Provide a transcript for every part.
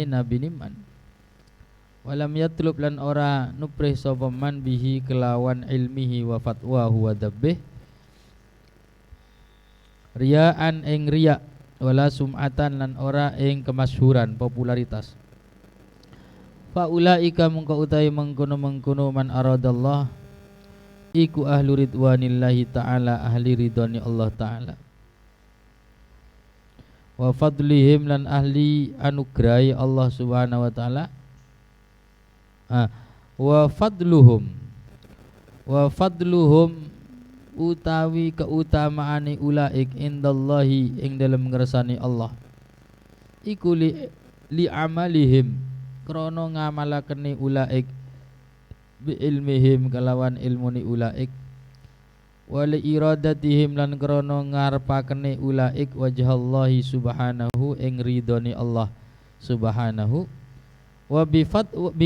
nabi niman. Walam yatlub lan ora nuprih sapa man bihi kelawan ilmihi wa fatwahu wa dabbih riyaan ing riya wala sum'atan lan ora ing kemasyhuran popularitas. Fa ulaika mungko utahe mengkono man aradallah iku ahlu ridwanillahi ta'ala ahli ridhani Allah ta'ala wa fadlihim lan ahli anugrahi Allah subhanahu wa ta'ala wa fadluhum utawi keutamaane ulaik indallahi ing dalem ngersani Allah iku li amalihim krana ngamalakene ulaik bi ilmihim kalawan ilmuni ulaik wali iradatihim lan krana ngarepakene ulaik wajhallahi subhanahu ing ridhoni Allah subhanahu wa bi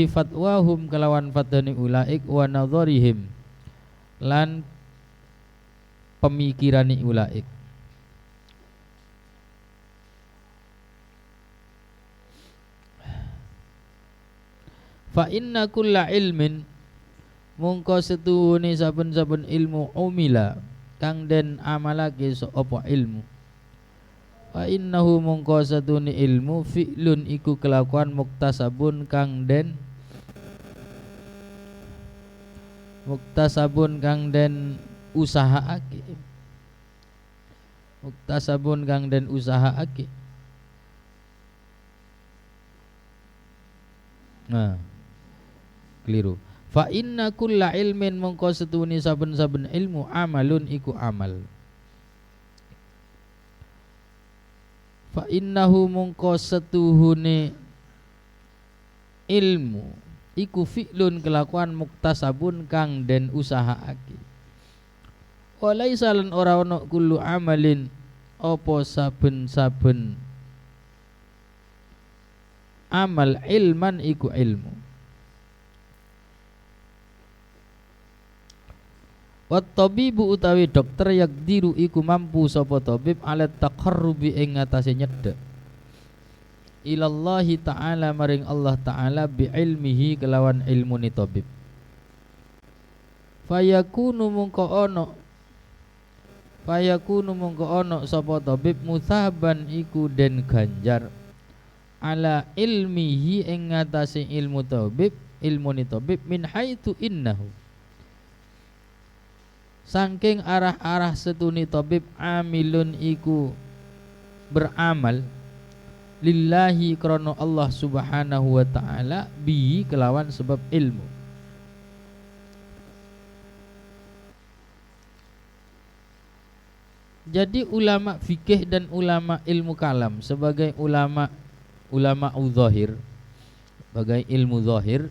fatwahum kalawan fatwani ulaik wa nadharihim lan pemikirani ulaik. Fa inna kulla ilmin mungko setuhune saben-saben ilmu umila kang den amalake sapa ilmu. Fa innahu mungko setuhune ilmu fi'lun iku kelakuan muktasabun kang den usahaake. Muktasabun kang den usahaake. Nah, keliru. Fa inna kulla ilmin mongko setuni saben-saben ilmu amalun iku amal. Fa innahu mongko setuhune ilmu iku fi'lun kelakuan muktasabun kang den usahaake. Walaisa lan ora ono kullu amalin apa saben-saben amal ilman iku ilmu. Wat tabibu utawi dokter yakdiru iku mampu sapa tabib ala taqarrubi ing ngatasé nyedhek ilallahi ta'ala maring Allah ta'ala bi ilmihi kelawan ilmuni tabib. Fayakunu mungko ono sapa tabib musaban iku den ganjar ala ilmihi ing ngatasé ilmuni tabib min haitsu innahu saking arah-arah setuni tabib amilun iku beramal lillahi krana Allah subhanahu wa ta'ala bi kelawan sebab ilmu. Jadi ulama fikih dan ulama ilmu kalam sebagai ulama zahir, sebagai ilmu zahir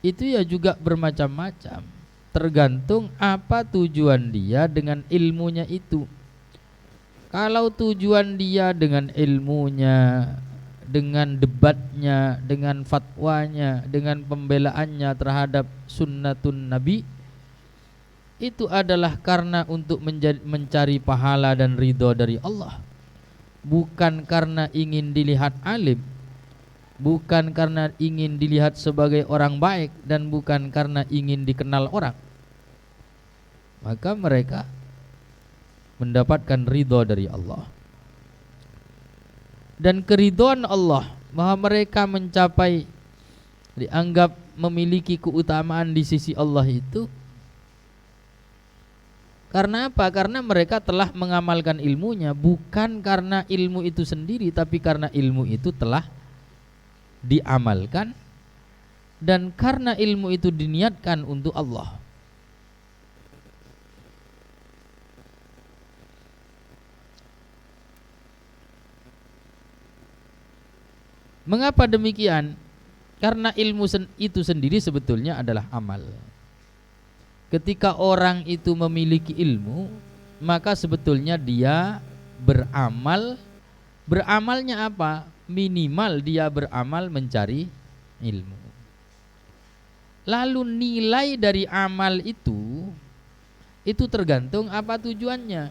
itu ya juga bermacam-macam, tergantung apa tujuan dia dengan ilmunya itu. Kalau tujuan dia dengan ilmunya, dengan debatnya, dengan fatwanya, dengan pembelaannya terhadap sunnatun Nabi, itu adalah karena untuk mencari pahala dan ridho dari Allah, bukan karena ingin dilihat alim, bukan karena ingin dilihat sebagai orang baik, dan bukan karena ingin dikenal orang. Maka mereka mendapatkan ridho dari Allah. Dan keridhaan Allah bahwa mereka mencapai, dianggap memiliki keutamaan di sisi Allah itu karena apa? Karena mereka telah mengamalkan ilmunya, bukan karena ilmu itu sendiri, tapi karena ilmu itu telah diamalkan dan karena ilmu itu diniatkan untuk Allah. Mengapa demikian? Karena ilmu itu sendiri sebetulnya adalah amal. Ketika orang itu memiliki ilmu, maka sebetulnya dia beramal. Beramalnya apa? Minimal dia beramal mencari ilmu. Lalu nilai dari amal itu tergantung apa tujuannya.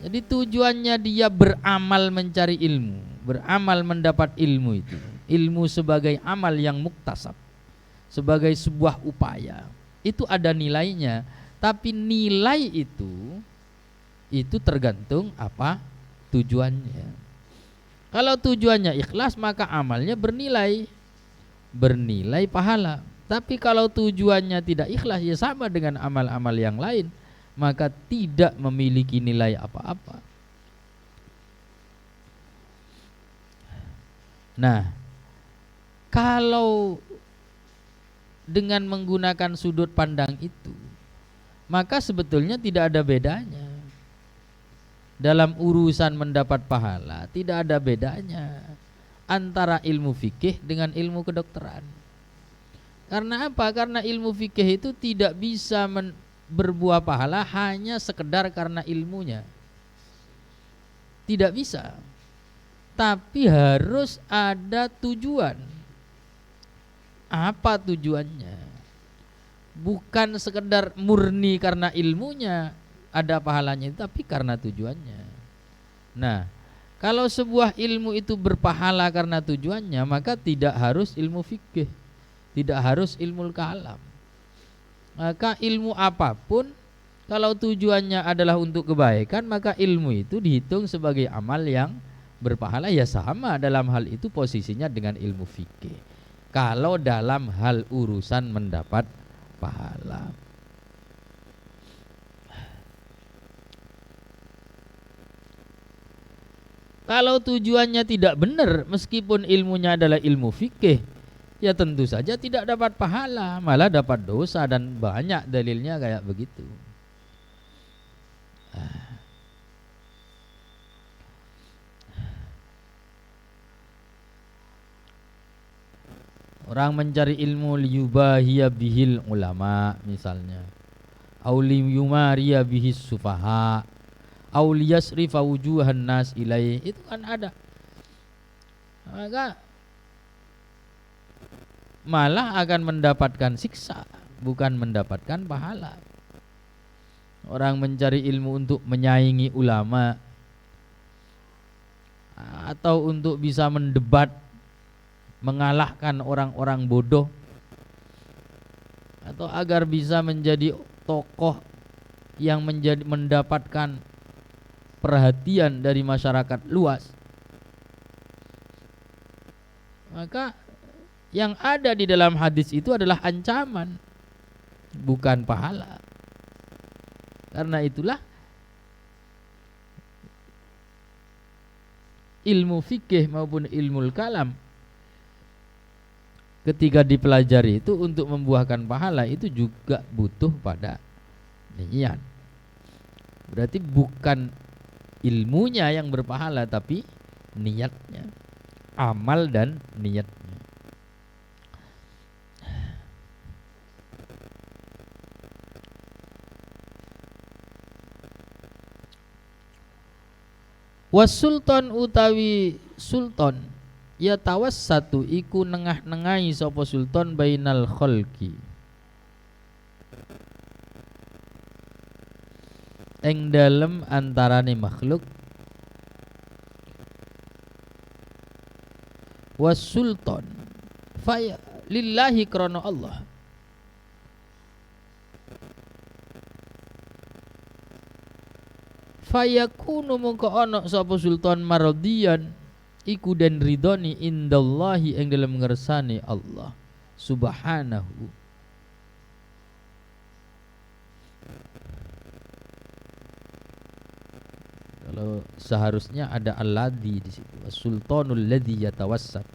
Jadi tujuannya dia beramal mencari ilmu, beramal mendapat ilmu itu. Ilmu sebagai amal yang muktasab, sebagai sebuah upaya. Itu ada nilainya, tapi nilai itu tergantung apa tujuannya. Kalau tujuannya ikhlas maka amalnya bernilai pahala. Tapi kalau tujuannya tidak ikhlas, ya sama dengan amal-amal yang lain, maka tidak memiliki nilai apa-apa. Nah, kalau dengan menggunakan sudut pandang itu, maka sebetulnya tidak ada bedanya. Dalam urusan mendapat pahala, tidak ada bedanya antara ilmu fikih dengan ilmu kedokteran. Karena apa? Karena ilmu fikih itu tidak bisa berbuah pahala hanya sekedar karena ilmunya. Tidak bisa. Tapi harus ada tujuan. Apa tujuannya? Bukan sekedar murni karena ilmunya ada pahalanya, tapi karena tujuannya. Nah, kalau sebuah ilmu itu berpahala karena tujuannya, maka tidak harus ilmu fikih, tidak harus ilmu kalam. Maka ilmu apapun kalau tujuannya adalah untuk kebaikan, maka ilmu itu dihitung sebagai amal yang berpahala. Ya sama dalam hal itu posisinya dengan ilmu fikih. Kalau dalam hal urusan mendapat pahala. Kalau tujuannya tidak benar, meskipun ilmunya adalah ilmu fikih, ya tentu saja tidak dapat pahala, malah dapat dosa, dan banyak dalilnya kayak begitu. Orang mencari ilmu liyubahiya bihil ulama misalnya, au liyumariya bihis sufaha, au liyasrifa wujuhan nas ilaih, itu kan ada. Maka malah akan mendapatkan siksa, bukan mendapatkan pahala. Orang mencari ilmu untuk menyaingi ulama, atau untuk bisa mendebat, mengalahkan orang-orang bodoh, atau agar bisa menjadi tokoh yang mendapatkan perhatian dari masyarakat luas, maka yang ada di dalam hadis itu adalah ancaman, bukan pahala. Karena itulah ilmu fikih maupun ilmu kalam ketika dipelajari itu untuk membuahkan pahala itu juga butuh pada niat. Berarti bukan ilmunya yang berpahala, tapi niatnya, amal dan niatnya. Wasultan utawi sultan, ya tawassatu iku nengah-nengahi sapa sultan bainal khalqi, ing dalem antarane makhluk. Wasultan faya lillahi krana Allah, fayakunu mongko ana sapa sultan maradiyan iku den ridhoni indallahi ing dalem ngersane Allah subhanahu. Kalau seharusnya ada alladhi di situ, sultanul ladzi yatawassat.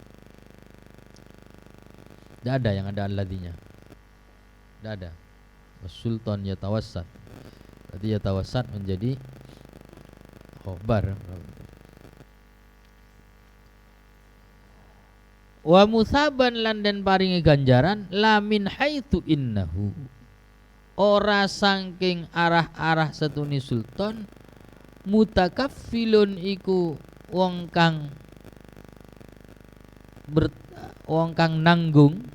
Tidak ada yang ada alladhinya, tidak ada. Sultan yatawassat, berarti yatawassat menjadi khobar. Wa musaban lan den paringi ganjaran lamin haitsu innahu, ora saking arah-arah setuni sultan, mutakaffilun iku wong kang nanggung,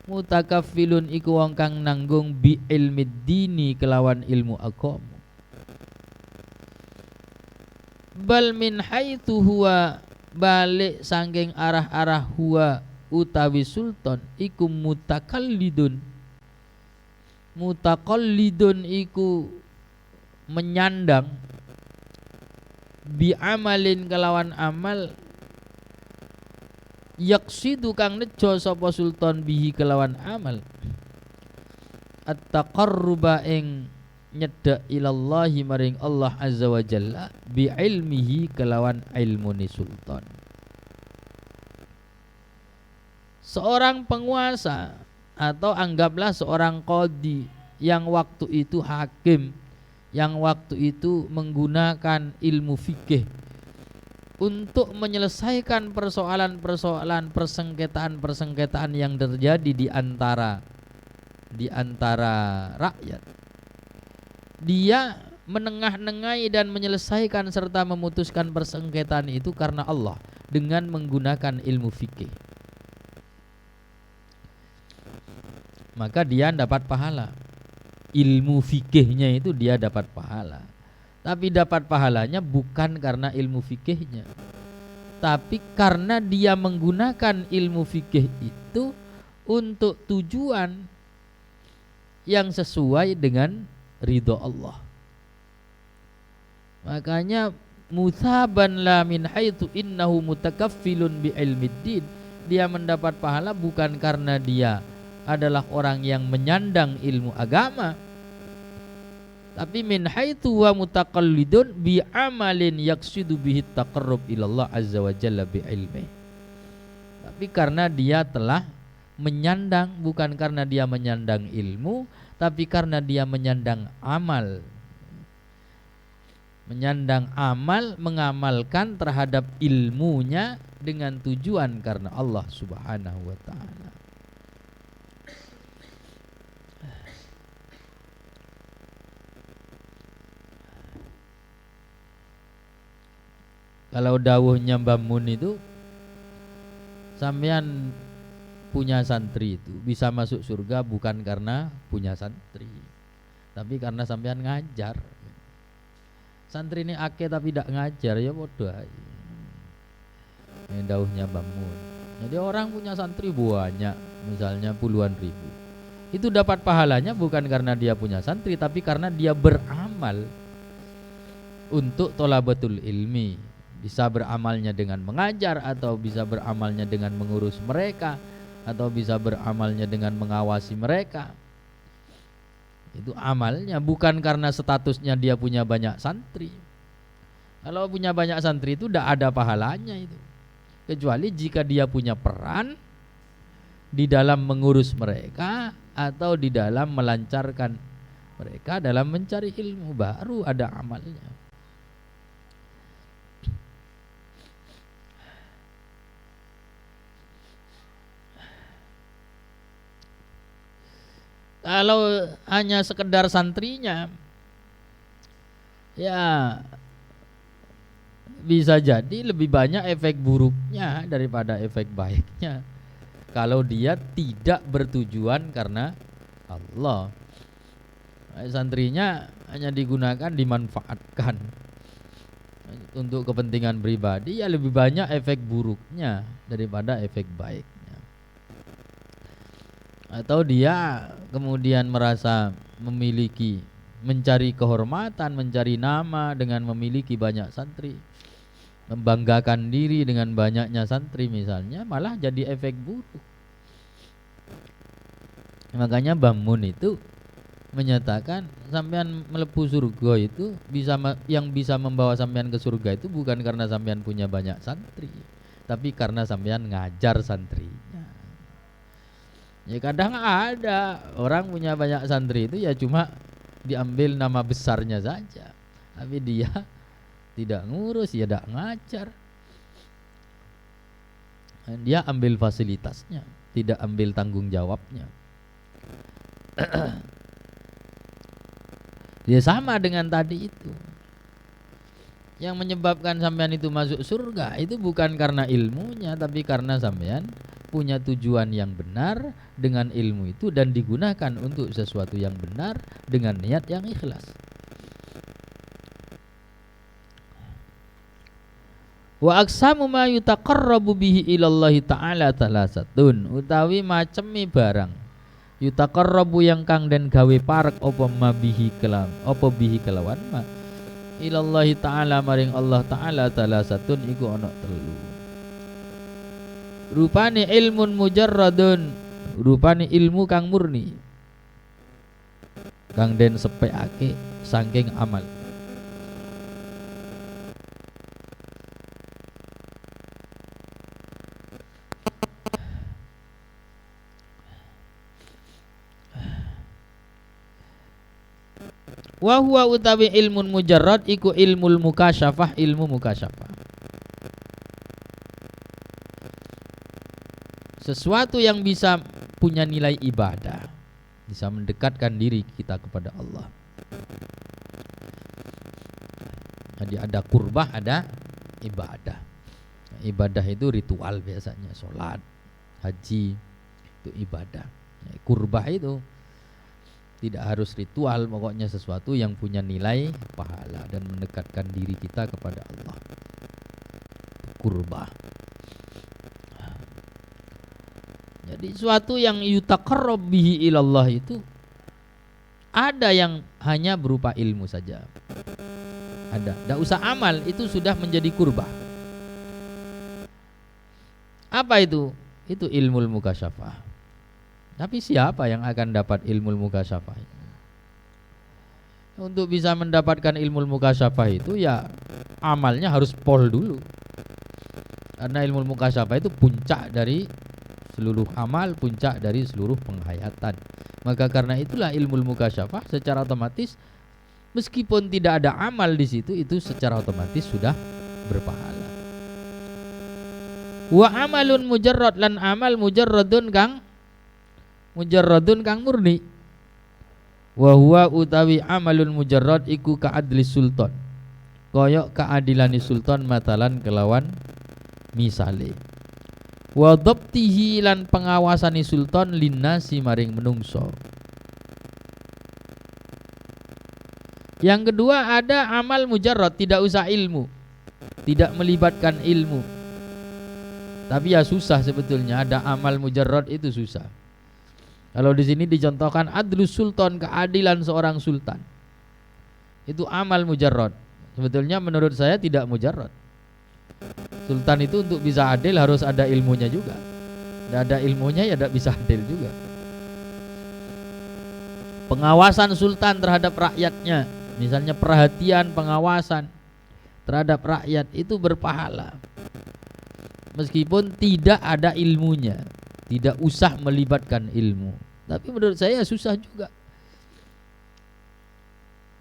mutakaffilun iku wong kang nanggung bi ilmi dini kelawan ilmu agama. bal min haitsu huwa balik sangking arah-arah huwa utawi sultan iku mutakallidun iku menyandang bi amalin kelawan amal yaksidu kang nejo sapa sultan bihi kelawan amal at-taqarruba ing nyedhak ilallahi maring Allah azza wa jalla bi ilmihi kelawan ilmuni sultan. Seorang penguasa atau anggaplah seorang qadhi yang waktu itu hakim, yang waktu itu menggunakan ilmu fikih untuk menyelesaikan persoalan-persoalan persengketaan yang terjadi di antara rakyat. Dia menengah-nengai dan menyelesaikan serta memutuskan persengketaan itu karena Allah dengan menggunakan ilmu fikih. Maka dia dapat pahala. Ilmu fikihnya itu dia dapat pahala. Tapi dapat pahalanya bukan karena ilmu fikihnya, tapi karena dia menggunakan ilmu fikih itu untuk tujuan yang sesuai dengan ridho Allah. Makanya musaban la min haitsu innahu mutakaffilun bi ilmiddin. Dia mendapat pahala bukan karena dia adalah orang yang menyandang ilmu agama, tapi min haitsu wa mutakallidun bi amalin yaqsidu bihi taqarrub ilallah azza wa jalla bi ilmi. Tapi karena dia telah menyandang, bukan karena dia menyandang ilmu, tapi karena dia menyandang amal. Menyandang amal, mengamalkan terhadap ilmunya dengan tujuan karena Allah Subhanahu wa taala. Kalau dawuhnya Mbah Mun itu, sampean punya santri itu bisa masuk surga bukan karena punya santri, tapi karena sampean ngajar. Santri ini akeh tapi tidak ngajar, ya bodoh. Ini dawuhnya Mbah Mun. Jadi orang punya santri banyak, misalnya puluhan ribu, itu dapat pahalanya bukan karena dia punya santri, tapi karena dia beramal untuk thalabatul ilmi. Bisa beramalnya dengan mengajar, atau bisa beramalnya dengan mengurus mereka, atau bisa beramalnya dengan mengawasi mereka. Itu amalnya, bukan karena statusnya dia punya banyak santri. Kalau punya banyak santri itu tidak ada pahalanya itu, kecuali jika dia punya peran di dalam mengurus mereka atau di dalam melancarkan mereka dalam mencari ilmu, baru ada amalnya. Kalau hanya sekedar santrinya, ya bisa jadi lebih banyak efek buruknya daripada efek baiknya kalau dia tidak bertujuan karena Allah. Santrinya hanya digunakan, dimanfaatkan untuk kepentingan pribadi, ya lebih banyak efek buruknya daripada efek baiknya. Atau dia kemudian merasa memiliki, mencari kehormatan, mencari nama dengan memiliki banyak santri, membanggakan diri dengan banyaknya santri misalnya, malah jadi efek buruk. Makanya Mbah Mun itu menyatakan sampean melebu surga itu yang bisa membawa sampean ke surga itu bukan karena sampean punya banyak santri, tapi karena sampean ngajar santrinya. Ya kadang ada orang punya banyak santri itu ya cuma diambil nama besarnya saja, tapi dia tidak ngurus, ya tidak ngajar. Dia ambil fasilitasnya, tidak ambil tanggung jawabnya. Dia sama dengan tadi itu. Yang menyebabkan sampean itu masuk surga itu bukan karena ilmunya, tapi karena sampean punya tujuan yang benar dengan ilmu itu dan digunakan untuk sesuatu yang benar dengan niat yang ikhlas. Wa aksamu ma yutaqarrabu bihi ilallahi ta'ala talasatun, utawi macemi barang yutaqarrabu yang kang den gawe parek apa mabihi kelam apa bihi kelawan ma ilallahi ta'ala maring Allah ta'ala talasatun iku ana telu. Rupane ilmun mujarradun, rupane ilmu kang murni kang den sepekake saking amal. Wa huwa utawi ilmun mujarrad iku ilmul mukasyafah, ilmu mukasyafah. Sesuatu yang bisa punya nilai ibadah, bisa mendekatkan diri kita kepada Allah. Jadi ada kurbah, ada ibadah. Ibadah itu ritual biasanya, sholat, haji itu ibadah. Kurbah itu tidak harus ritual, pokoknya sesuatu yang punya nilai pahala dan mendekatkan diri kita kepada Allah. Kurbah. Jadi sesuatu yang yutaqarrab bihi ilallah itu ada yang hanya berupa ilmu saja. Ada, tidak usah amal, itu sudah menjadi kurbah. Apa itu? Itu ilmul mukasyafah. Tapi siapa yang akan dapat ilmu mukasyafah itu? Untuk bisa mendapatkan ilmu mukasyafah itu ya amalnya harus pol dulu. Karena ilmu mukasyafah itu puncak dari seluruh amal, puncak dari seluruh penghayatan. Maka karena itulah ilmu mukasyafah secara otomatis meskipun tidak ada amal di situ, itu secara otomatis sudah berpahala. Wa amalun mujarrad, lan amal mujarradun kang murni. Wa huwa utawi amalun mujarrad iku ka'adli sultan, koyok keadilani sultan matalan kelawan misale. Wa dhabtihi lan pengawasani sultan linnasi maring menungso. Yang kedua ada amal mujarrad, tidak usah ilmu, tidak melibatkan ilmu. Tapi ya susah sebetulnya, ada amal mujarrad itu susah. Kalau di sini dicontohkan adlus sultan, keadilan seorang sultan. Itu amal mujarrad. Sebetulnya menurut saya tidak mujarrad. Sultan itu untuk bisa adil harus ada ilmunya juga. Tidak ada ilmunya ya tidak bisa adil juga. Pengawasan sultan terhadap rakyatnya, misalnya perhatian pengawasan terhadap rakyat itu berpahala. Meskipun tidak ada ilmunya, tidak usah melibatkan ilmu. Tapi menurut saya susah juga.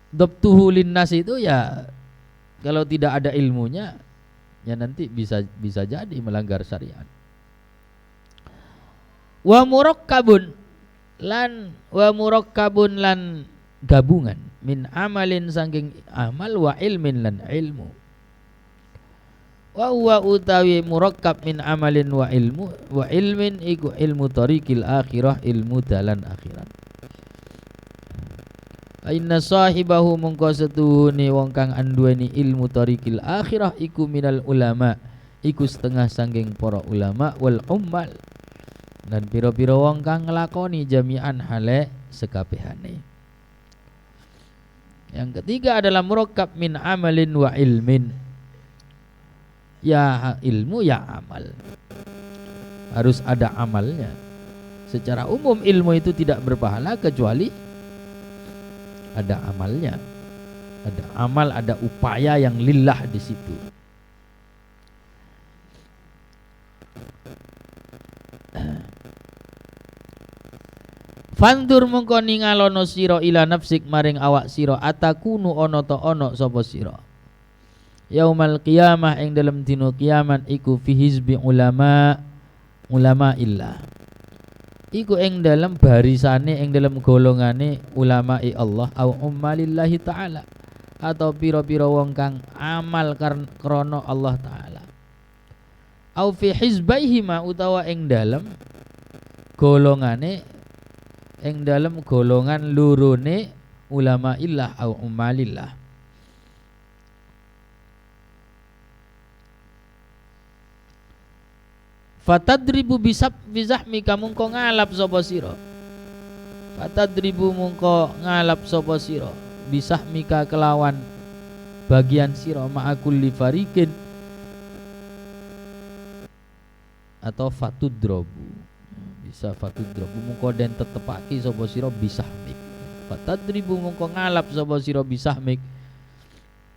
Dhabtuhu linnas itu ya kalau tidak ada ilmunya ya nanti bisa jadi melanggar syariat. Wa murakkabun lan gabungan min amalin saking amal wa ilmin lan ilmu. Wa huwa utawi murakkab min amalin wa ilmin iku ilmu tariqil akhirah, ilmu dalan akhirat. Inna sahibahu mungko setuhune wong kang anduweni ilmu tariqil akhirah iku minal ulama, iku setengah sangking para ulama wal ummal dan pira-pira wong kang nglakoni jami'an hale sekabehane. Yang ketiga adalah murakkab min amalin wa ilmin. Ya ilmu ya amal, harus ada amalnya. Secara umum ilmu itu tidak berpahala kecuali ada amalnya. Ada amal, ada upaya yang lillah di situ. Fandur mengko ningalono sira ila nafsik maring awak sira atakunu ono to ono sapa sira yaumal qiyamah ing dalam dina kiamat iku fi hizbi ulama illah, iku ing dalam barisane ing dalam golongane ulama'i Allah au ummalillahi ta'ala, atau pira-pira wong kang amal krana Allah ta'ala, au fi hizbaihima utawa ing dalam golongane ing dalam golongan lurune ulama'illah au ummalillah. Fatadribu bizahmika mungko ngalap sapa sira. Fatadribu mungko ngalap sapa sira bisahmika kelawan bagian sira ma'akulli farikin, atau fatudrobu, bisa fatudrobu mungko den tetepaki sapa sira bisahmik. Fatadribu mungko ngalap sapa sira bisahmik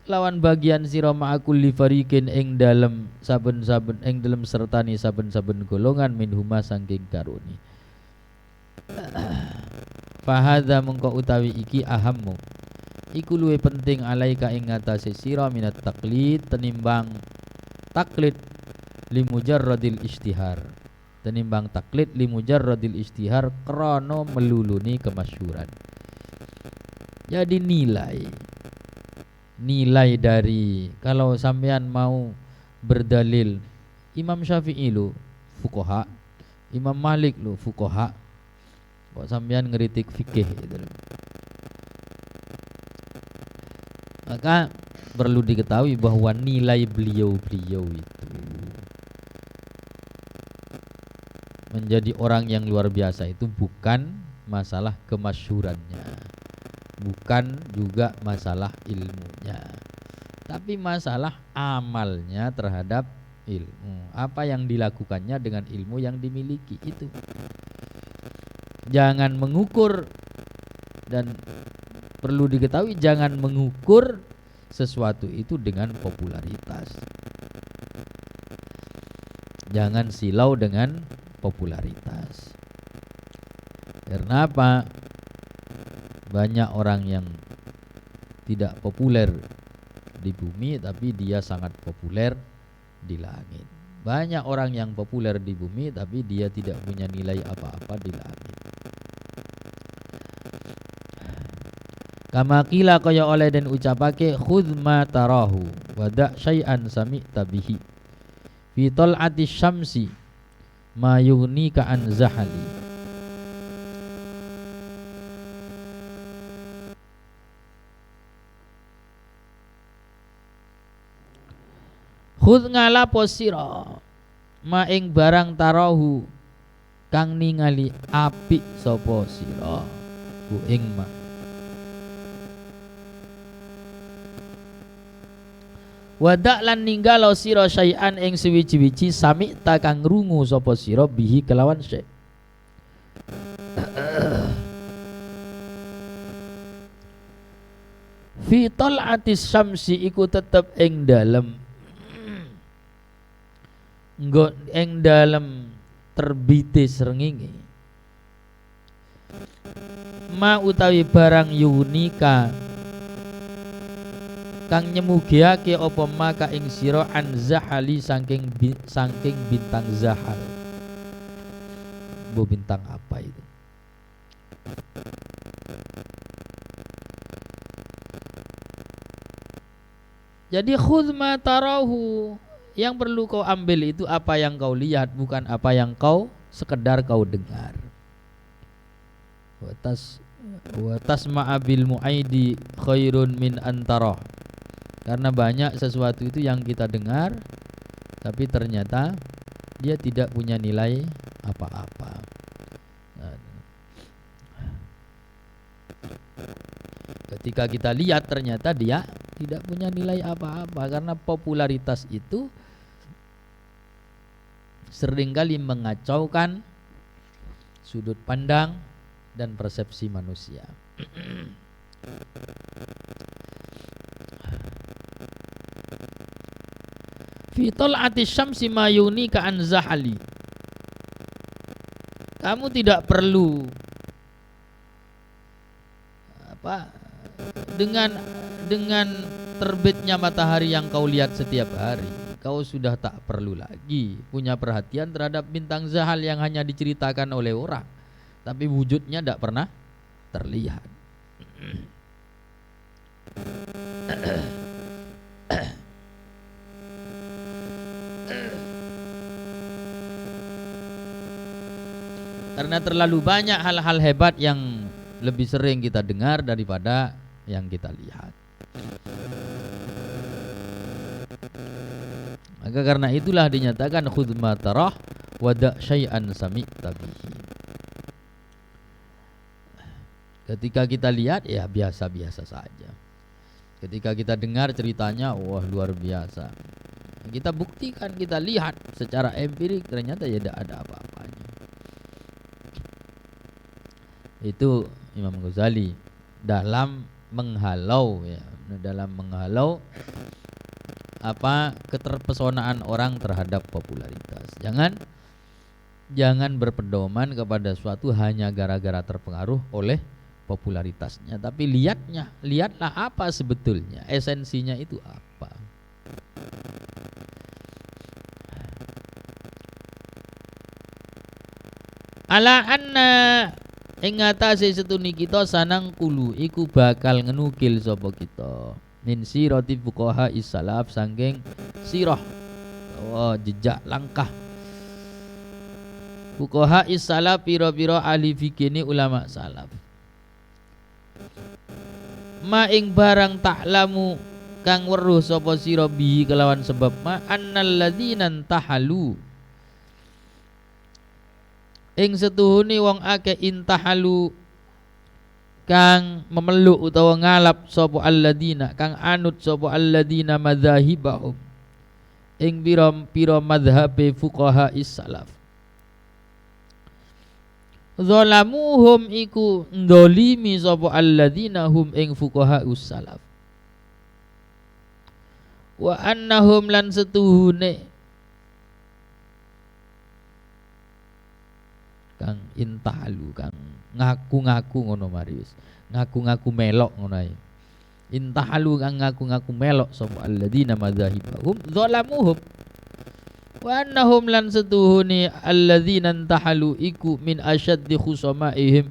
lawan bagian sira ma'akulli farikin ing dalem saben-saben ing dalem sertani saben-saben golongan minhuma saking karuni. Fahadza mungko utawi iki ahammu iku luwih penting alaika ing ngatasé sira minat taklid tenimbang taklid limujarradil istihar, tenimbang taklid limujarradil istihar krana meluluni kemasyhuran. Jadi nilai dari kalau sampean mau berdalil Imam Syafi'i lu fuqaha, Imam Malik lu fuqaha, kok sampean ngeritik fikih gitu. Maka perlu diketahui bahwa nilai beliau-beliau itu menjadi orang yang luar biasa itu bukan masalah kemasyhurannya, bukan juga masalah ilmunya, tapi masalah amalnya terhadap ilmu. Apa yang dilakukannya dengan ilmu yang dimiliki itu. Jangan mengukur, dan perlu diketahui jangan mengukur sesuatu itu dengan popularitas. Jangan silau dengan popularitas. Karena apa? Banyak orang yang tidak populer di bumi tapi dia sangat populer di langit. Banyak orang yang populer di bumi tapi dia tidak punya nilai apa-apa di langit. Kama qila kaya oleh dan ucapake khudz ma tarahu wada syai'an sami'ta bihi fi tal'ati syamsi ma yughnika an zahali. Khudz ngalapo sira ma ing barang tarahu kang ningali apik sapa sira ku ing ma. Wadak lan ninggalo sira syai'an ing suwiji-wiji sami ta kang rungu sapa sira bihi kelawan syai'. Fi tal'atis syamsi iku tetep ing dalem nggo ing dalem terbite srengenge ma utawi barang yunika kang nyemugiake apa maka ing sira an zahali saking bintang zahal. Bu bintang apa itu? Jadi khudz ma tarahu, yang perlu kau ambil itu apa yang kau lihat, bukan apa yang kau sekedar kau dengar. Wa tasma'a bil mu'aidi khairun min antarah. Karena banyak sesuatu itu yang kita dengar tapi ternyata dia tidak punya nilai apa-apa. Ketika kita lihat ternyata dia tidak punya nilai apa-apa, karena popularitas itu seringkali mengacaukan sudut pandang dan persepsi manusia. Fi tal'ati syamsi mayuni ka an zahali. Kamu tidak perlu dengan terbitnya matahari yang kau lihat setiap hari, kau sudah tak perlu lagi punya perhatian terhadap bintang zahal yang hanya diceritakan oleh orang tapi wujudnya tidak pernah terlihat. Karena terlalu banyak hal-hal hebat yang lebih sering kita dengar daripada yang kita lihat. Maka karena itulah dinyatakan khudz ma tarah wada syai'an sami'ta bihi. Ketika kita lihat ya biasa-biasa saja. Ketika kita dengar ceritanya, wah luar biasa. Kita buktikan, kita lihat secara empirik, ternyata ya tidak ada apa-apanya. Itu Imam Ghazali dalam menghalau ya, dalam menghalau apa keterpesonaan orang terhadap popularitas. Jangan berpedoman kepada suatu hanya gara-gara terpengaruh oleh popularitasnya, tapi lihatlah apa sebetulnya, esensinya itu apa. Ala anna ing atase setuni kita sanang kulu iku bakal ngenukil sapa kita min sirati fuqaha is-salaf saking sirah jejak langkah fuqaha is-salaf pira-pira ahli fikih ni ulama salaf. Ma ing barang taklamu kang weruh sapa sira bi kelawan sebab ma annal ladzina tahalu ing setuhune wong akeh intahalu kang memeluk utawa ngalap sapa alladzina kang anut sapa alladzina madzahibahum ing pira-pira madhabe fuqaha is-salaf. Zalamuhum iku ndolimi sapa alladzina hum ing fuqaha us-salaf. Wa annahum lan setuhune kang intahalu kang ngaku-ngaku ngono Marius, ngaku-ngaku melok ngono ae. Intahalu kang ngaku-ngaku melok sapa alladzina madzahibahum zalamuhum wa annahum lan setuhuni alladzina intahalu iku min asyaddi khusamaihim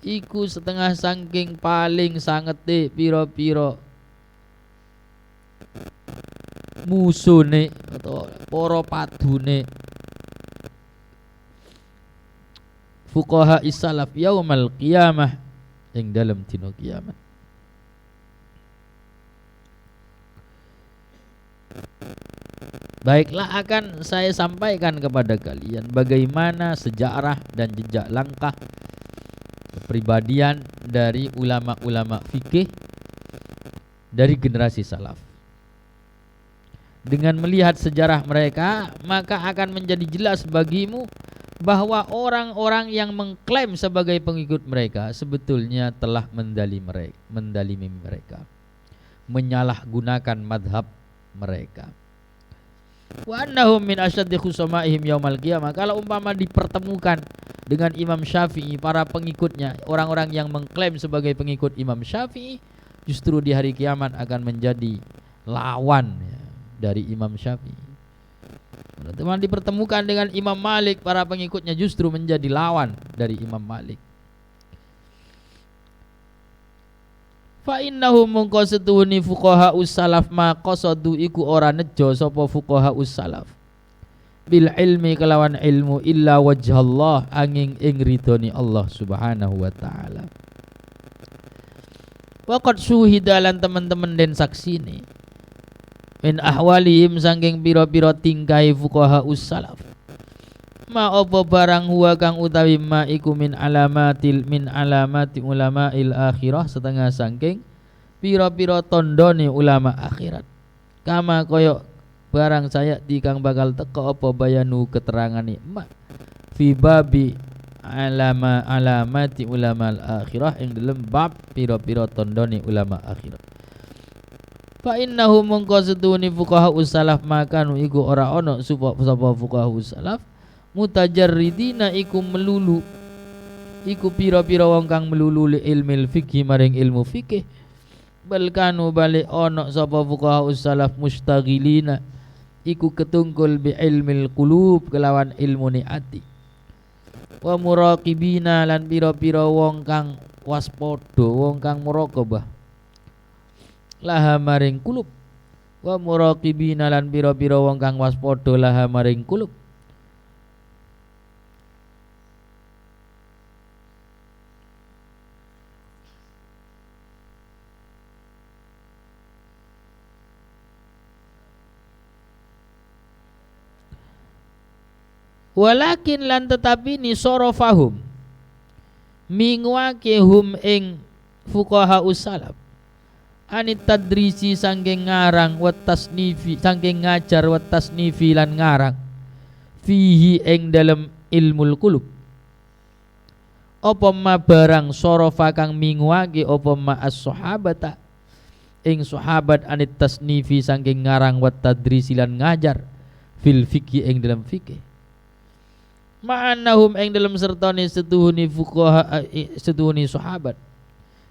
iku setengah saking paling sangete pira-pira musune atau para padune fuqaha is-salaf yaumal qiyamah ing dalam dina kiamat. Baiklah, akan saya sampaikan kepada kalian bagaimana sejarah dan jejak langkah kepribadian dari ulama-ulama fikih dari generasi salaf. Dengan melihat sejarah mereka, maka akan menjadi jelas bagimu bahwa orang-orang yang mengklaim sebagai pengikut mereka sebetulnya telah mendalimi mereka, menyalahgunakan madhab mereka. Wa annahum min asyaddi khusamaihim yaumal qiyamah. Kalau umpama dipertemukan dengan Imam Syafi'i, para pengikutnya, orang-orang yang mengklaim sebagai pengikut Imam Syafi'i, justru di hari kiamat akan menjadi lawan ya, dari Imam Syafi'i. Teman dipertemukan dengan Imam Malik, para pengikutnya justru menjadi lawan dari Imam Malik. Fa innahum mungko setuhuni fuqaha us-salaf ma qasadu iku ora nejo sapa fuqaha us-salaf bil ilmi kelawan ilmu illa wajhallah angin ing ridhoni Allah Subhanahu wa taala. Waqad syuhida lan teman-teman den saksine min ahwalihim saking pira-pira tingkai fuqaha us-salaf ma apa barang huwa kang utawi ma iku min alamati ulama'il akhirah setengah saking pira-pira tandane ulama akhirat kama koyo barang saya di kang bakal teka apa bayanu keterangane ma fi babi alamati ulama'il akhirah ing dalem bab pira-pira tandane ulama akhirat. Fa innahu mungko setune fuqaha us-salaf makanu iku ora ana sapa fuqaha us-salaf mutajarridina iku melulu iku pira-pira wong kang melulu li ilmil fikih maring ilmu fikih bal kanu bali ana sapa fuqaha us-salaf mustaghilina iku ketungkul bi ilmil qulub kelawan ilmu ni ati wa muraqibina lan pira-pira wong kang waspada wong kang muraqabah laha maring qulub wa muraqibina lan pira-pira wong kang waspada laha maring qulub. Walakin lan tetapi ni sorofahum mingwake hum ing fuqaha usalaf anit tadrisi sangking ngarang wat tasnifi sangking ngajar wat tasnifi lan ngarang fihi ing dalam ilmul qulub apa ma barang sorofa kang mingwake apa ma as-sahabata ing sahabat anit tasnifi sangking ngarang wat tadrisi lan ngajar fil fikih ing dalam fikih ma'annahum ing dalam sertane setuhuni fuqaha setuhuni sahabat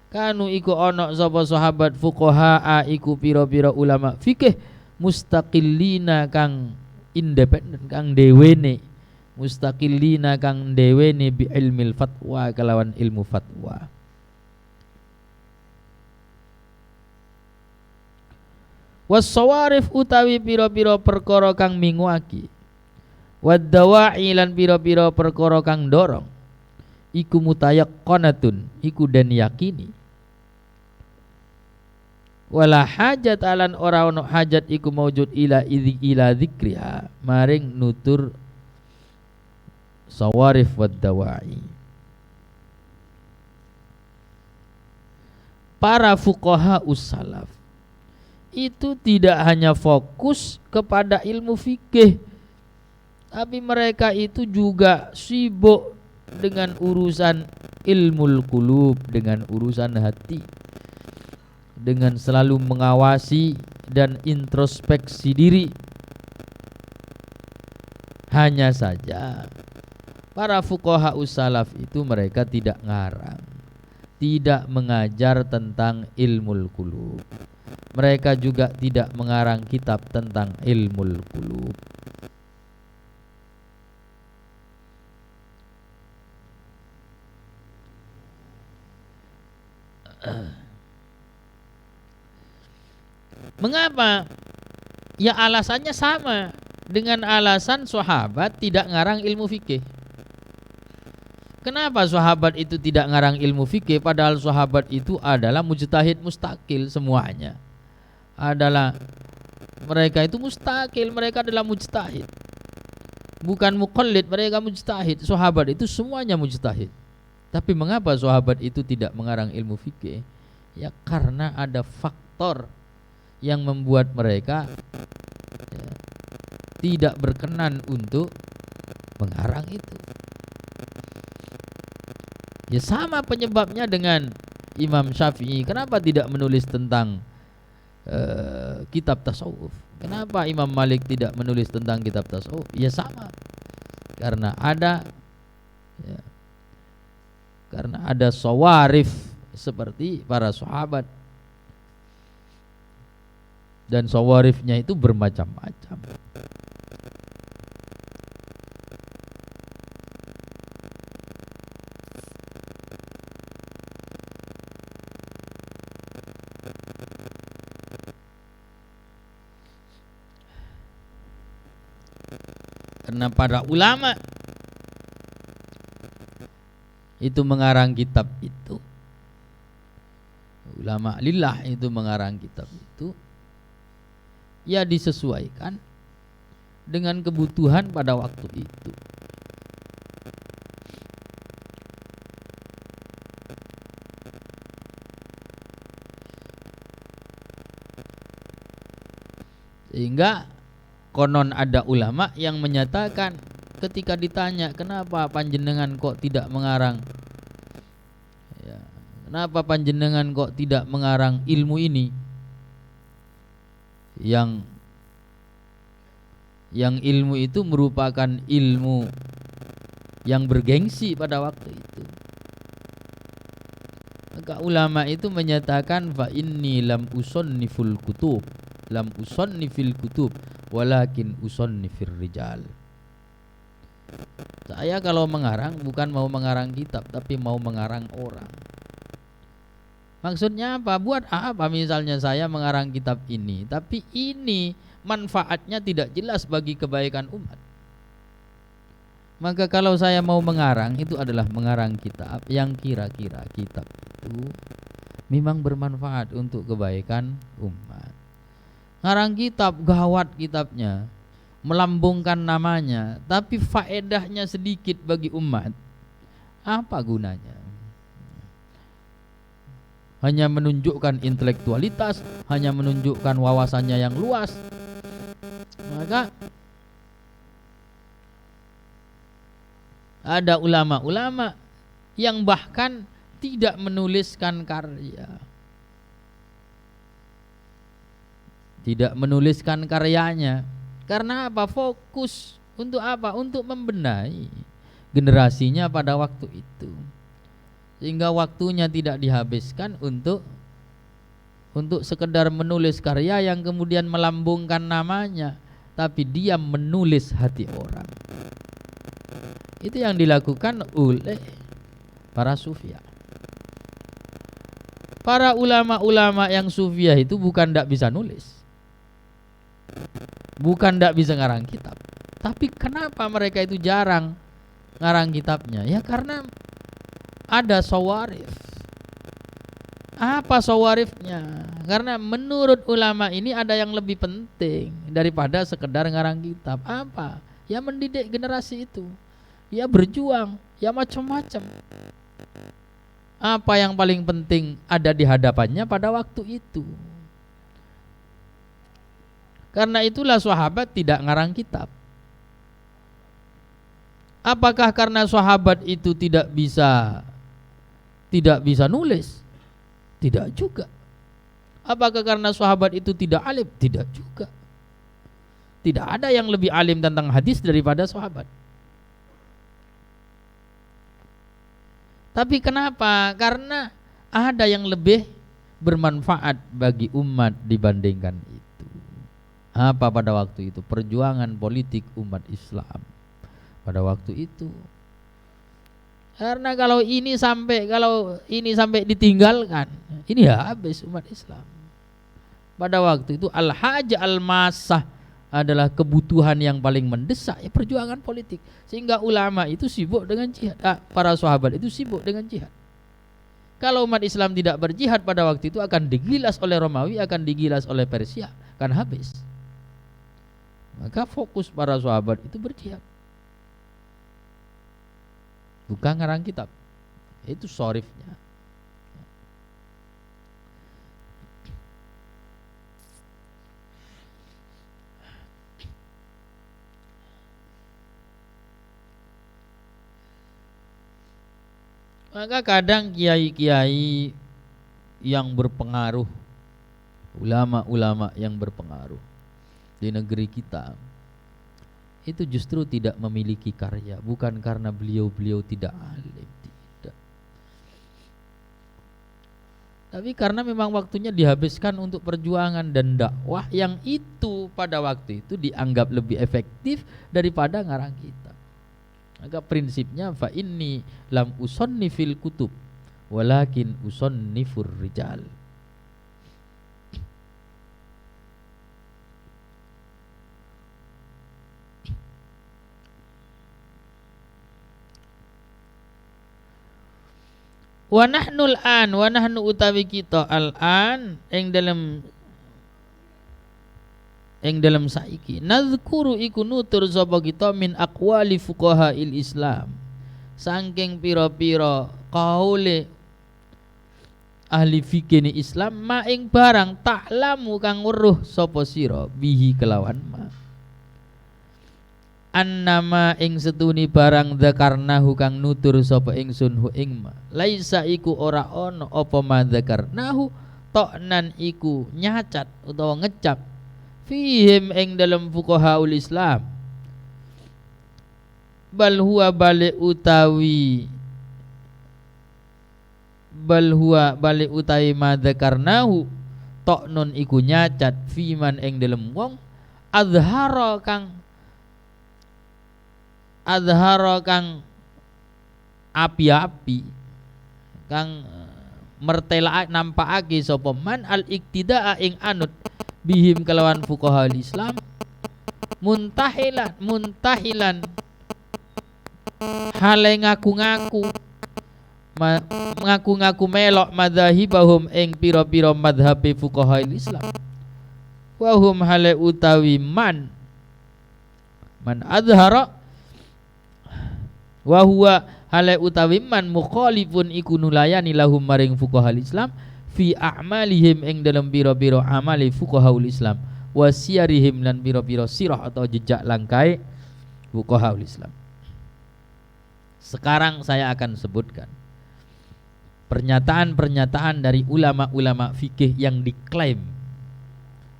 kanu iku ana sapa sahabat fuqaha iku pira-pira ulama fikih mustaqillina kang independen kang dewene mustaqillina kang dewene bi ilmil fatwa kalawan ilmu fatwa was-sawarif utawi pira-pira perkara kang mingwaki wad-dawa'i lan pira-pira perkara kang dorong iku mutayaqqanatun iku den yakini wala hajat alan ora ono hajat iku maujud ila dzikriha maring nutur sawarif wad-dawa'i. Para fuqaha ussalaf itu tidak hanya fokus kepada ilmu fikih, tapi mereka itu juga sibuk dengan urusan ilmul qulub, dengan urusan hati, dengan selalu mengawasi dan introspeksi diri. Hanya saja para fuqaha ussalaf itu mereka tidak ngarang, tidak mengajar tentang ilmul qulub. Mereka juga tidak mengarang kitab tentang ilmul qulub. Mengapa? Ya alasannya sama dengan alasan sahabat tidak ngarang ilmu fikih. Kenapa sahabat itu tidak ngarang ilmu fikih padahal sahabat itu adalah mujtahid mustaqil semuanya? Mereka itu mustaqil, mereka adalah mujtahid. Bukan muqallid, mereka mujtahid. Sahabat itu semuanya mujtahid. Tapi mengapa sahabat itu tidak mengarang ilmu fikih? Ya karena ada faktor yang membuat mereka tidak berkenan untuk mengarang itu. Ya sama penyebabnya dengan Imam Syafi'i. Kenapa tidak menulis tentang kitab tasawuf? Kenapa Imam Malik tidak menulis tentang kitab tasawuf? Ya sama, karena ada sawarif seperti para sahabat, dan sawarifnya itu bermacam-macam. Karena para ulama itu mengarang kitab itu, ulama lillah itu mengarang kitab itu, ya disesuaikan dengan kebutuhan pada waktu itu. Sehingga konon ada ulama yang menyatakan ketika ditanya kenapa panjenengan kok tidak mengarang, ya, kenapa panjenengan kok tidak mengarang ilmu ini yang ilmu itu merupakan ilmu yang bergengsi pada waktu itu. Maka ulama itu menyatakan fa inni lam usanniful kutub, lam usannifil kutub walakin usannifir rijal. Saya kalau mengarang bukan mau mengarang kitab, tapi mau mengarang orang. Maksudnya apa? Buat apa misalnya saya mengarang kitab ini, tapi ini manfaatnya tidak jelas bagi kebaikan umat. Maka kalau saya mau mengarang, itu adalah mengarang kitab yang kira-kira kitab itu memang bermanfaat untuk kebaikan umat. Ngarang kitab gawat kitabnya, melambungkan namanya, tapi faedahnya sedikit bagi umat, apa gunanya? Hanya menunjukkan intelektualitas, hanya menunjukkan wawasannya yang luas. Maka ada ulama-ulama yang bahkan tidak menuliskan karya. Tidak menuliskan karyanya. Karena apa? Fokus untuk apa? Untuk membenahi generasinya pada waktu itu. Sehingga waktunya tidak dihabiskan untuk sekedar menulis karya yang kemudian melambungkan namanya, tapi dia menulis hati orang. Itu yang dilakukan oleh para sufiah. Para ulama-ulama yang sufiah itu bukan tidak bisa nulis, bukan tidak bisa ngarang kitab, tapi kenapa mereka itu jarang ngarang kitabnya? Ya karena ada sawarif. Apa sawarifnya? Karena menurut ulama ini ada yang lebih penting daripada sekedar ngarang kitab. Apa? Ya mendidik generasi itu. Ya berjuang, ya macam-macam. Apa yang paling penting ada di hadapannya pada waktu itu. Karena itulah sahabat tidak ngarang kitab. Apakah karena sahabat itu tidak bisa nulis? Tidak juga. Apakah karena sahabat itu tidak alim? Tidak juga. Tidak ada yang lebih alim tentang hadis daripada sahabat. Tapi kenapa? Karena ada yang lebih bermanfaat bagi umat dibandingkan itu. Apa pada waktu itu? Perjuangan politik umat Islam pada waktu itu. Karena kalau ini sampai ditinggalkan, ini habis umat Islam. Pada waktu itu al-haja al-masah adalah kebutuhan yang paling mendesak, ya perjuangan politik. Sehingga ulama itu sibuk dengan jihad, para sahabat itu sibuk dengan jihad. Kalau umat Islam tidak berjihad pada waktu itu akan digilas oleh Romawi, akan digilas oleh Persia, akan habis. Maka fokus para sahabat itu berjihad, bukan ngarang kitab. Itu sorifnya. Maka kadang kiai-kiai yang berpengaruh, ulama-ulama yang berpengaruh di negeri kita itu justru tidak memiliki karya, bukan karena beliau-beliau tidak alim, tidak. Tapi karena memang waktunya dihabiskan untuk perjuangan dan dakwah yang itu pada waktu itu dianggap lebih efektif daripada ngarang kitab. Maka prinsipnya fa inni lam usonni fil kutub walakin usonnifur rijal. Wa nahnul an, wa nahnu utawi kita al-an ing dalam saiki nazkuru iku nutur sapa kita min aqwali fuqahail Islam, saking pira-pira kaule ahli fikih Islam, ma ing barang ta'lamu kang weruh sapa sira bihi kelawan ma, annama ing setuni barang dzakarnahu kang nutur sapa ingsun hu ing ma, laisa iku ora ono apa ma dzakarnahu toknan iku nyacat utawa ngecap fihim ing dalam fuqahaul Islam, bal huwa balik utawi madzakarnahu toknon iku nyacat fiman ing dalam wong azhara kang api-api, kang mertela nampakake sapa man al iktidaa ing anut bihim kelawan fuqaha Islam muntahilan hale ngaku-ngaku melok madzhabahum ing pira-pira madzhabe fuqaha Islam, wa hum hale utawi man Man adhara wa huwa hale utawi man mukhalifun iku nulayani lahum maring fuqahal Islam fi a'malihim ing dalam biro-biro amali fuqahaul Islam wa siyarihim lan biro-biro sirah atau jejak langkai fuqahaul Islam. Sekarang saya akan sebutkan pernyataan-pernyataan dari ulama-ulama fikih yang diklaim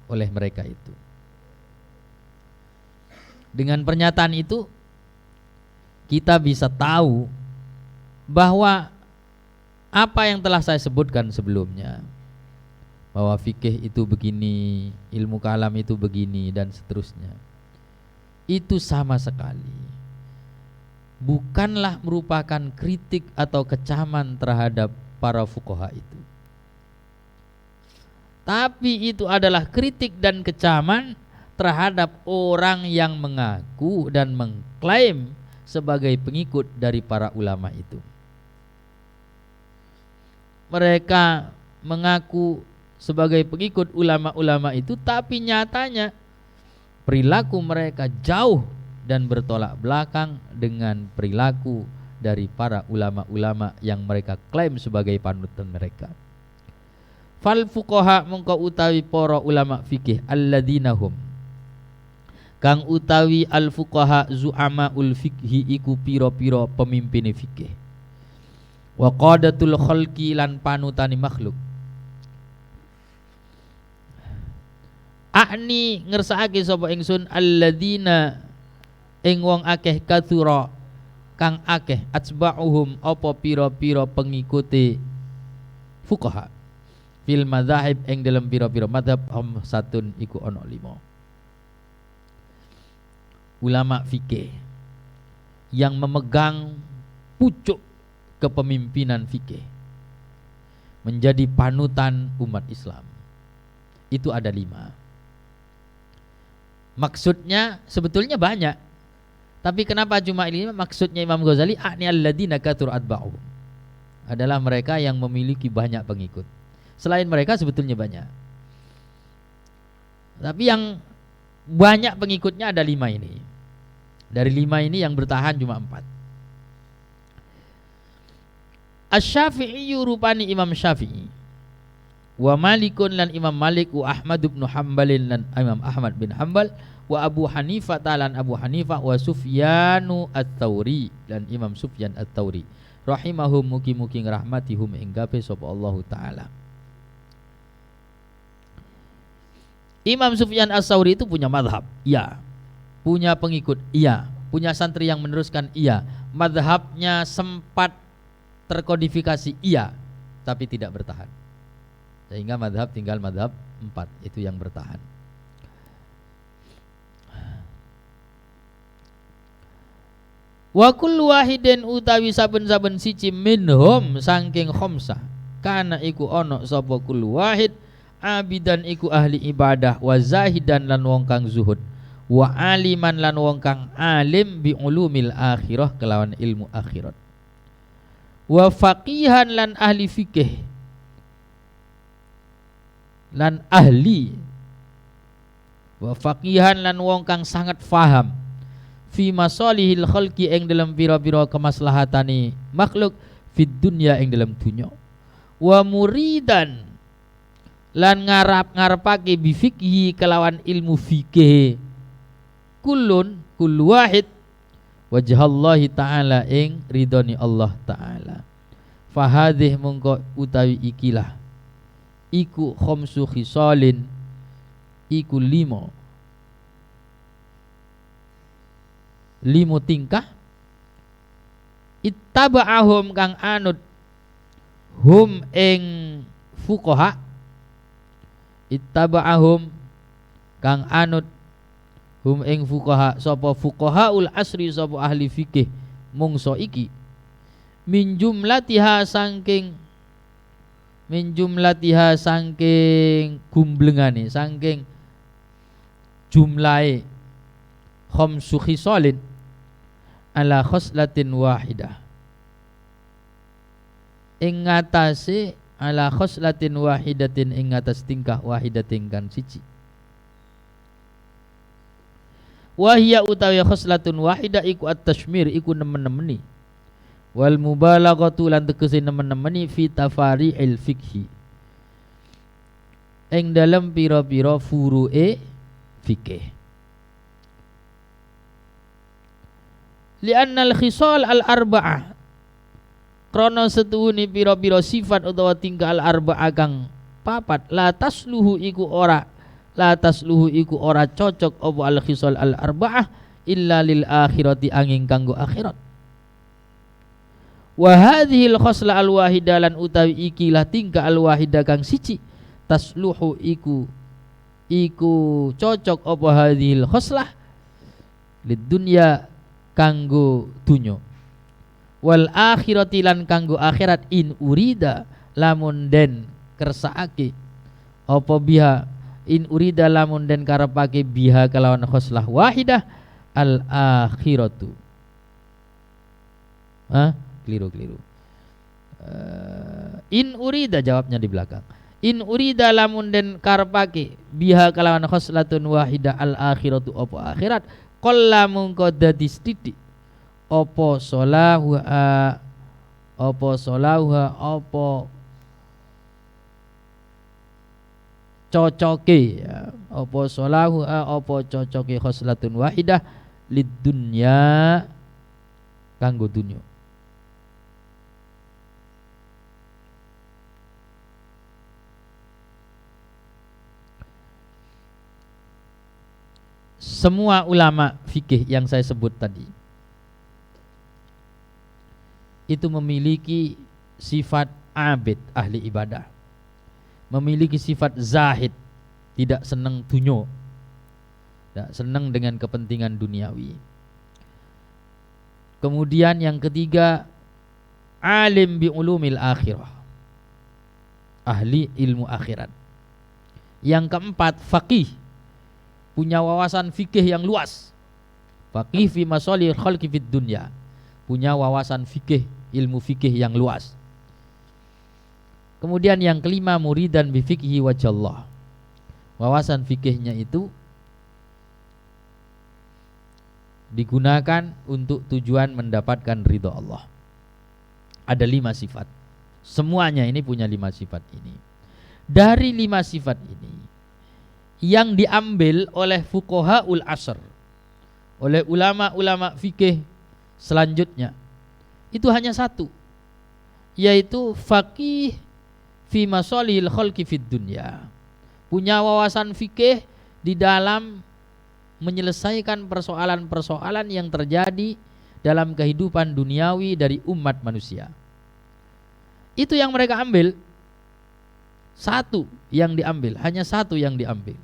oleh mereka itu. Dengan pernyataan itu kita bisa tahu bahwa apa yang telah saya sebutkan sebelumnya, bahwa fikih itu begini, ilmu kalam itu begini dan seterusnya, itu sama sekali bukanlah merupakan kritik atau kecaman terhadap para fuqaha itu, tapi itu adalah kritik dan kecaman terhadap orang yang mengaku dan mengklaim sebagai pengikut dari para ulama itu. Mereka mengaku sebagai pengikut ulama-ulama itu, tapi nyatanya perilaku mereka jauh dan bertolak belakang dengan perilaku dari para ulama-ulama yang mereka klaim sebagai panutan mereka. Fal fuqaha mongko utawi para ulama fikih alladzina hum kang utawi al fuqaha zu'amaul fikhi iku pira-pira pemimpin fikih wa qadatul khalqi lan panutani makhluk. Akni ngersakake sapa ingsun alladzina ing wong akeh katsura kang akeh atsba'uhum apa pira-pira pengikuti fuqaha fil madzahib ing dalam pira-pira madzhab satun iku ana 5 ulama fikih yang memegang pucuk kepemimpinan fikih menjadi panutan umat Islam. Itu ada 5. Maksudnya sebetulnya banyak, tapi kenapa cuma ini? Maksudnya Imam Ghazali akni alladzina katsur atba'uhum adalah mereka yang memiliki banyak pengikut. Selain mereka sebetulnya banyak, tapi yang banyak pengikutnya ada 5 ini. Dari 5 ini yang bertahan cuma 4. Asy-Syafi'i rupani Imam Syafi'i, wa Malikun lan Imam Malik, wa Ahmad bin Hanbal lan Imam Ahmad bin Hanbal, wa Abu Hanifah lan Abu Hanifah, wa Sufyanu Ats-Tsauri lan Imam Sufyan Ats-Tsauri rahimahum mugi-mugi ngrahmatihum ing gawe sapa Allah taala. Imam Sufyan Ats-Tsauri itu punya mazhab, iya. Punya pengikut, iya. Punya santri yang meneruskan, iya. Mazhabnya sempat terkodifikasi, iya, tapi tidak bertahan. Sehingga mazhab tinggal mazhab 4, itu yang bertahan. Wa kullu wahidin utawi saben-saben siji minhum saking khamsah kana iku ana sapa kullu wahid abidan iku ahli ibadah, wa zahidan lan wong kang zuhud, wa aliman lan wong kang alim bi ulumil akhirah kelawan ilmu akhirat, wa faqihan lan ahli fikih lan ahli, wa faqihan lan wong kang sangat faham fi masalihil khalqi ing dalam pira-pira kemaslahatane makhluk fid dunya ing dalam dunya, wa muridan lan ngarep-ngarepake bi fikhi kelawan ilmu fikih kullu wahid wajhallahi ta'ala ing ridhoni Allah ta'ala. Fahadhih mungko utawi ikilah iku khamsu khisalin iku 5 tingkah ittaba'ahum kang anut hum ing fuqaha, ittaba'ahum kang anut hum ing fuqaha sapa fuqahaul asri sapa ahli fikih mungso iki min jumlatiha saking gumblengane saking jumlahe khamsu khisalin ala khoslatin wahidah ing ngatasi ala khoslatin wahidatin ing atas tingkah wahidatin kan siji. Wahia utawi khoslatun wahidah iku at-tashmir iku nemen-nemeni. Wal mubalaghatu lan tegese nemen-nemeni fi tafari'il fikhi. Ing dalem pira-pira furu'e fikih. Li'anna al-khisal al-arba'ah krana setuhune pira-pira sifat utawa tingkah al-arba'ah kang papat la tasluhu iku ora cocok apa al-khisal al-arba'ah illa lil akhirati angin kanggo akhirat. Wa hadhil khosla al-wahidah lan utawi ikilah tingkah al-wahidah kang siji tasluhu iku cocok apa hadhil khoslah lid dunya kanggo dunyo wal akhirati lan kanggo akhirat in urida lamun den kersakake apa biha in urida lamun den karepake biha kelawan khoslah wahidah al akhiratu. Keliru. In urida jawabnya di belakang. In urida lamun den karepake biha kelawan khoslatun wahidah al akhiratu apa akhirat qalla mungko dadi sithik apa salahuha apa cocoke ya. Apa salahuha apa cocoke khoslatun wahidah lid dunya kanggo dunya. Semua ulama fikih yang saya sebut tadi itu memiliki sifat abid, ahli ibadah, memiliki sifat zahid, tidak senang dunyo, tidak senang dengan kepentingan duniawi. Kemudian yang ketiga, alim bi ulumil akhirah, ahli ilmu akhirat. Yang keempat, faqih, punya wawasan fikih yang luas. Faqih fi masalihil khalqi fid dunya, punya wawasan fikih, ilmu fikih yang luas. Kemudian yang kelima, muridan bi fiqhi wajhallah, wawasan fikihnya itu digunakan untuk tujuan mendapatkan ridha Allah. Ada 5 sifat. Semuanya ini punya 5 sifat ini. Dari 5 sifat ini yang diambil oleh fuqahaul asr, oleh ulama-ulama fikih selanjutnya, itu hanya satu, yaitu faqih fi masalihil khalqi fid dunya, punya wawasan fikih di dalam menyelesaikan persoalan-persoalan yang terjadi dalam kehidupan duniawi dari umat manusia. Itu yang mereka ambil. Satu yang diambil, hanya satu yang diambil.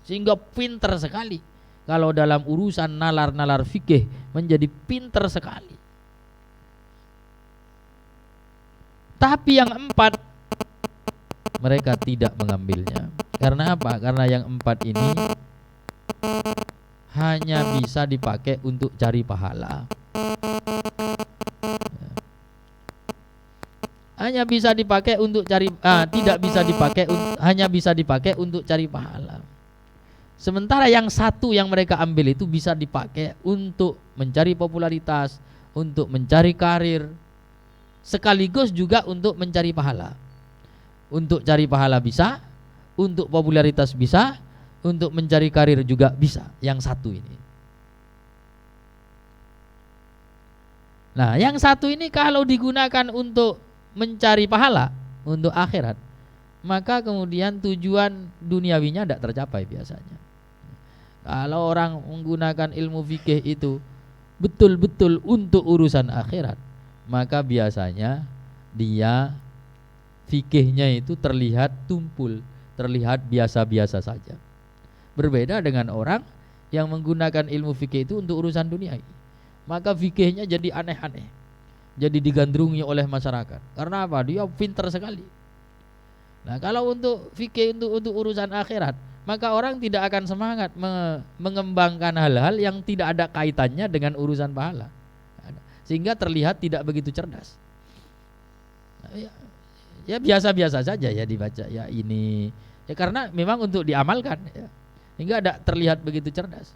Sehingga pinter sekali. Kalau dalam urusan nalar-nalar fikih menjadi pinter sekali. Tapi yang 4 mereka tidak mengambilnya. Karena apa? Karena yang 4 ini hanya bisa dipakai untuk cari pahala. Hanya bisa dipakai untuk cari tidak bisa dipakai, hanya bisa dipakai untuk cari pahala. Sementara yang satu yang mereka ambil itu bisa dipakai untuk mencari popularitas, untuk mencari karir, sekaligus juga untuk mencari pahala. Untuk cari pahala bisa, untuk popularitas bisa, untuk mencari karir juga bisa. Yang satu ini. Nah, yang satu ini kalau digunakan untuk mencari pahala, untuk akhirat, maka kemudian tujuan duniawinya tidak tercapai biasanya. Kalau orang menggunakan ilmu fikih itu betul-betul untuk urusan akhirat, maka biasanya dia fikihnya itu terlihat tumpul, terlihat biasa-biasa saja. Berbeda dengan orang yang menggunakan ilmu fikih itu untuk urusan duniawi, maka fikihnya jadi aneh-aneh, jadi digandrungi oleh masyarakat. Karena apa? Dia pintar sekali. Nah, kalau untuk fikih untuk urusan akhirat, maka orang tidak akan semangat mengembangkan hal-hal yang tidak ada kaitannya dengan urusan pahala, sehingga terlihat tidak begitu cerdas. Nah, ya biasa-biasa saja ya dibaca ya ini ya, karena memang untuk diamalkan ya, sehingga tidak terlihat begitu cerdas.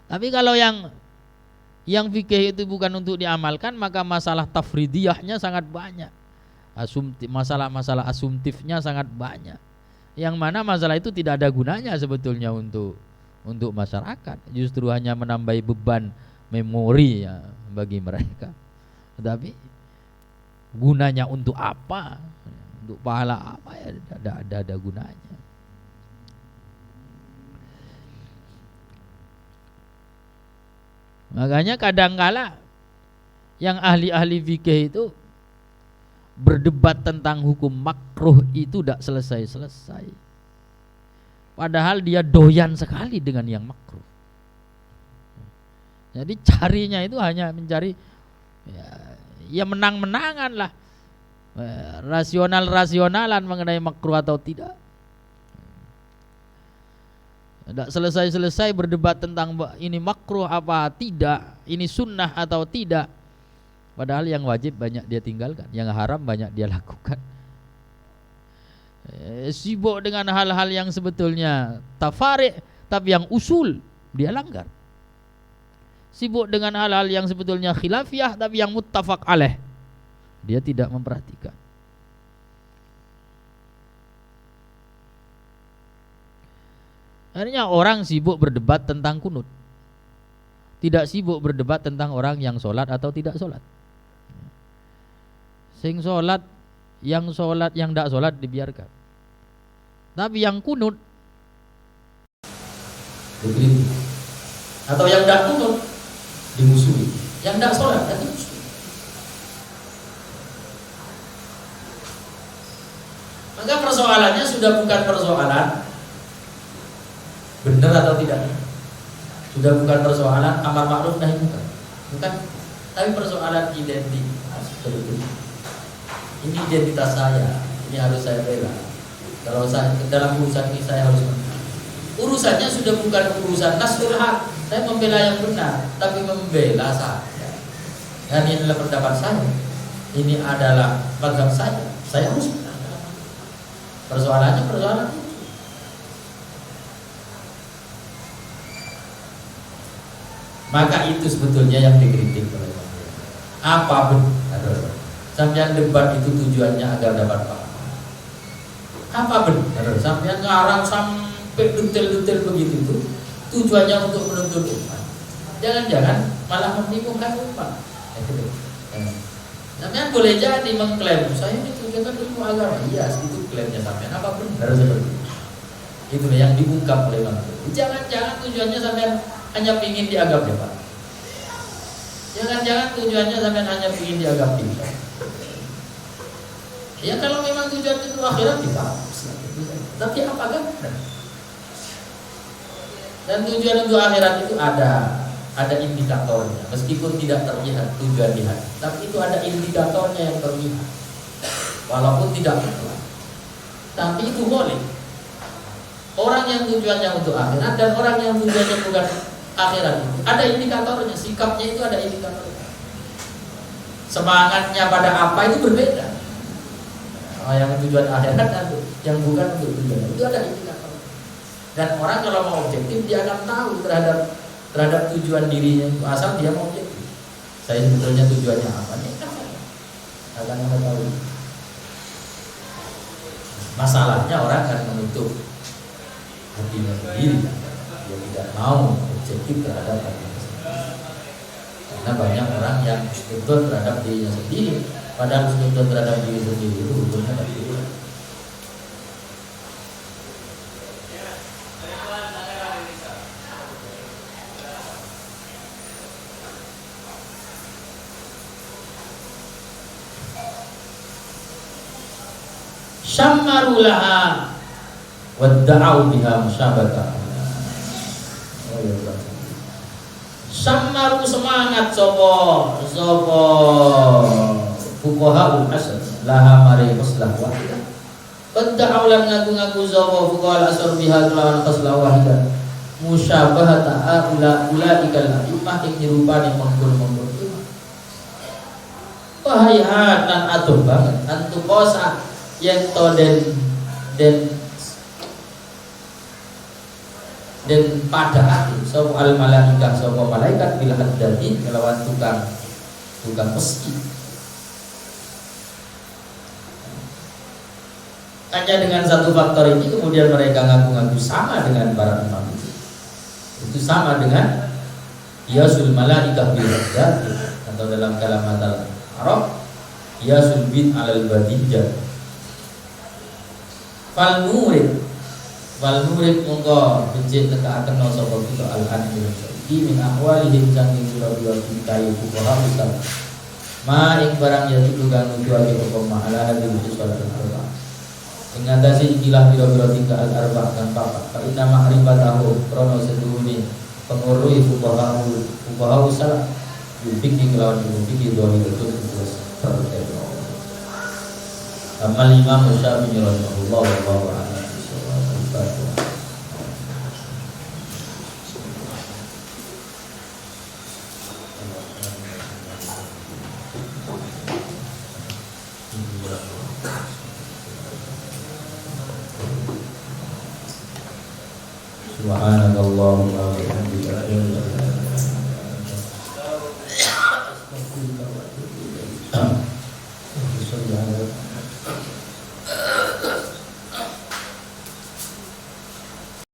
Tapi kalau yang fikih itu bukan untuk diamalkan, maka masalah tafridiyahnya sangat banyak. Masalah-masalah asumtifnya sangat banyak. Yang mana masalah itu tidak ada gunanya sebetulnya untuk masyarakat. Justru hanya menambah beban memori ya bagi mereka. Tetapi gunanya untuk apa? Untuk pahala apa ya? Ada gunanya. Makanya kadangkala yang ahli-ahli fikih itu berdebat tentang hukum makruh itu tidak selesai-selesai. Padahal dia doyan sekali dengan yang makruh. Jadi carinya itu hanya mencari ya menang-menangan lah, rasional-rasionalan mengenai makruh atau tidak. Tidak selesai-selesai berdebat tentang ini makruh apa tidak, ini sunnah atau tidak. Padahal yang wajib banyak dia tinggalkan, yang haram banyak dia lakukan. Sibuk dengan hal-hal yang sebetulnya tafarik, tapi yang usul dia langgar. Sibuk dengan hal-hal yang sebetulnya khilafiyah, tapi yang muttafaq alaih dia tidak memperhatikan. Akhirnya orang sibuk berdebat tentang kunut, tidak sibuk berdebat tentang orang yang sholat atau tidak sholat. Sing sholat, yang tidak sholat dibiarkan. Tapi yang kunut dikritik, atau yang tidak kunut dimusuhi, yang tidak sholat dimusuhi. Maka persoalannya sudah bukan persoalan benar atau tidak, sudah bukan persoalan amar ma'ruf nahi munkar, bukan, tapi persoalan identitas. Ini identitas saya, ini harus saya bela. Kalau saya dalam urusan ini saya harus menang. Urusannya sudah bukan urusan nasrul haq, saya membela yang benar, tapi membela saya. Dan ini adalah pendapat saya, ini adalah mazhab saya harus menang. Persoalannya persoalan itu. Maka itu sebetulnya yang dikritik oleh manusia. Apa benar? Sampai debat itu tujuannya agar dapat paham. Apa benar? Sampai ngarang sampai detail-detail begitu itu tujuannya untuk menuntut umat. Jangan-jangan malah membingungkan umat. Sampai boleh jadi mengklaim saya ditujukan ilmu agama. Iya, itu klaimnya sampai apa benar seperti itu. Itulah yang diungkap oleh manusia. Jangan-jangan tujuannya sampai hanya ingin dianggap hebat. Jangan-jangan tujuannya sampai hanya ingin dianggap pintar. Ya kalau memang tujuan itu akhirat kita, tapi apakah benar? Dan tujuan untuk akhirat itu ada indikatornya, meskipun tidak terlihat tujuan di hati, tapi itu ada indikatornya yang terlihat, walaupun tidak mutlak. Tapi itu boleh. Orang yang tujuannya untuk akhirat dan orang yang tujuannya bukan akhirat itu ada indikatornya, sikapnya itu ada indikatornya. Semangatnya pada apa itu berbeda. Yang tujuan akhirat dan yang bukan untuk tujuan itu ada indikator. Dan orang kalau mau objektif dia akan tahu terhadap tujuan dirinya, asal dia mau objektif. Saya sebetulnya tujuannya apa nih? Akan tahu. Masalahnya orang akan menutup hatinya sendiri. Dia tidak mau objektif terhadap hatinya sendiri. Karena banyak orang yang betul terhadap dirinya sendiri. Padahal betul terhadap diri sendiri itu hukumnya tidak boleh. Syammaru laha wadda'u biha musyabata. Syammaru semangat sopo fuqahaul asr laha mari khoslah wahidah. Wadda'u lan ngaku-ngaku sopo fuqahal asr biha kelawan khoslah wahidah. Musyabahata ulaikal a'immah ing nyerupani mengkul-mengkul imam. Wahai lan atuh banget antu kosa yen to den pada hati sapa al malaikah sapa malaikat bil haddati kelawan tukang meski. Hanya dengan satu faktor ini kemudian mereka ngaku-ngaku sama dengan para imam itu. Itu sama dengan yasul malaikah bil haddati, atau dalam kalimat al-Arab yasul bid alal badijah. Fal murid monggo becik teka akan sapa kita al-anil iki min ahwalihim saking sira-sira kayu fuqaha misal ma ing barang ya tukang nuduhake hukum ala hadil salat al-arba ing ngatasi ikilah biro-biro tiga al-arba kan papat fa inna ma'rifatahu krono seduhune penguruhi fuqaha salat fikih kelawan fikih dohir itu terus tertentu. Amal Imam Syafi'i rahimahullah wallahu a'lam. Subhanakallahumma wa bihamdika